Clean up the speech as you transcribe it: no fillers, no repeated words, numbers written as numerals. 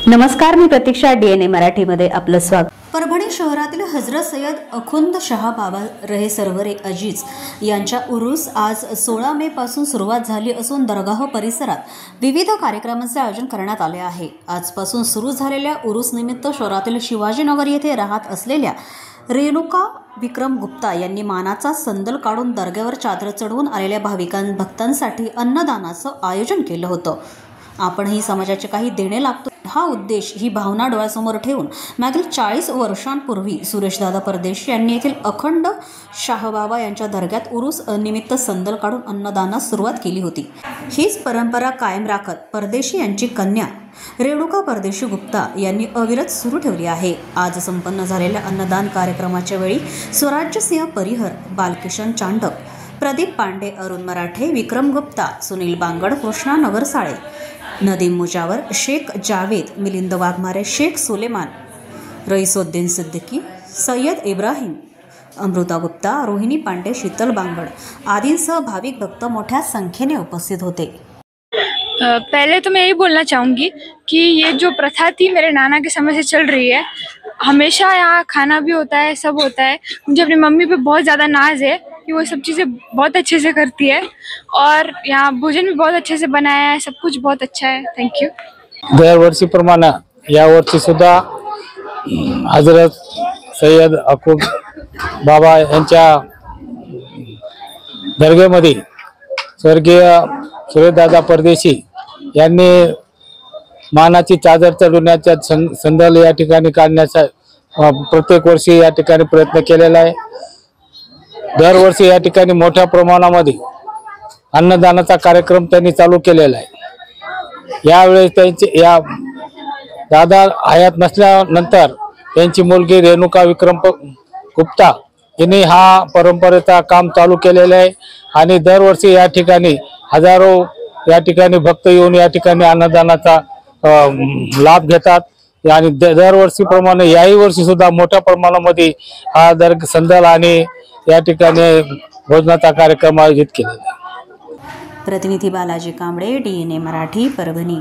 नमस्कार, मी प्रतीक्षा. DNA मराठीमध्ये आपलं स्वागत. परभणी शहरातील हजरत सय्यद अखुंद शाह बाबा रहे सरवरे अजीज यांच्या उरूस आज 16 मे पासून सुरुवात झाली असून दरगाह परिसरात विविध कार्यक्रमांचे आयोजन करण्यात आले आहे. आजपासून सुरू झालेल्या उरूस निमित्त शहरातील शिवाजीनगर येथे राहत असलेल्या रेणुका विक्रम गुप्ता यांनी मानाचा संदल काढून दर्ग्यावर चादर चढवून आलेल्या भक्तांसाठी अन्नदानाचं आयोजन केलं होतं. आपणही समाजाचे काही देणे लागतो हा उद्देश ही भावना डोळ्यासमोर ठेवून मागील 40 वर्षांपूर्वी सुरेशदादा परदेशी यांनी येथील अखंड शाहबाबा यांच्या दर्ग्यात उरूस निमित्त संदल काढून अन्नदानास सुरुवात केली होती. हीच परंपरा कायम राखत परदेशी यांची कन्या रेणुका परदेशी गुप्ता यांनी अविरत सुरू ठेवली आहे. आज संपन्न झालेल्या अन्नदान कार्यक्रमाच्या वेळी स्वराज्यसिंह परिहर, बालकिशन चांडक, प्रदीप पांडे, अरुण मराठे, विक्रम गुप्ता, सुनील बांगड, कृष्णा नगरसाळे, नदीम मुजावर, शेख जावेद, मिलिंद वाघमारे, शेख सुलेमान, रईसुद्दीन सिद्दीकी, सय्यद इब्राहिम, अमृता गुप्ता, रोहिणी पांडे, शीतल बांगड आदींसह भाविक भक्त मोठ्या संख्येने उपस्थित होते. पहले तो मैं यही बोलना चाहूँगी कि ये जो प्रथा थी मेरे नाना के समय से चल रही है. हमेशा यहाँ खाना भी होता है, सब होता है. मुझे अपनी मम्मी पे बहुत ज़्यादा नाज है कि वो सब चीज़ें बहुत अच्छे से करती है और यहाँ भोजन भी बहुत अच्छे से बनाया है. सब कुछ बहुत अच्छा है. Thank you. दरवर्षीप्रमाणे यावर्षी सुद्धा हजरत सय्यद अखुंद बाबा यांच्या दर्ग्यामध्ये स्वर्गीय सुरेशदादा परदेशी यांनी मानाची चादर चढवण्याचा संदल या ठिकाणी काढण्याचा प्रत्येक वर्षी या ठिकाणी प्रयत्न केलेला आहे. दरवर्षी या ठिकाणी मोठ्या प्रमाणामध्ये अन्नदानाचा कार्यक्रम त्यांनी चालू केलेला आहे. यावेळेस त्यांची या दादा हयात नसल्यानंतर त्यांची मुलगी रेणुका विक्रम गुप्ता यांनी हा परंपरेचा काम चालू केलेलं आहे आणि दरवर्षी या ठिकाणी हजारो या ठिकाणी भक्त येऊन या ठिकाणी अन्नदानाचा लाभ घेतात आणि दरवर्षीप्रमाणे याही वर्षी सुद्धा मोठ्या प्रमाणामध्ये हा संदल आणि या ठिकाणी भोजनाचा कार्यक्रम आयोजित केलेला आहे. प्रतिनिधी बालाजी कांबळे, DNA मराठी, परभणी.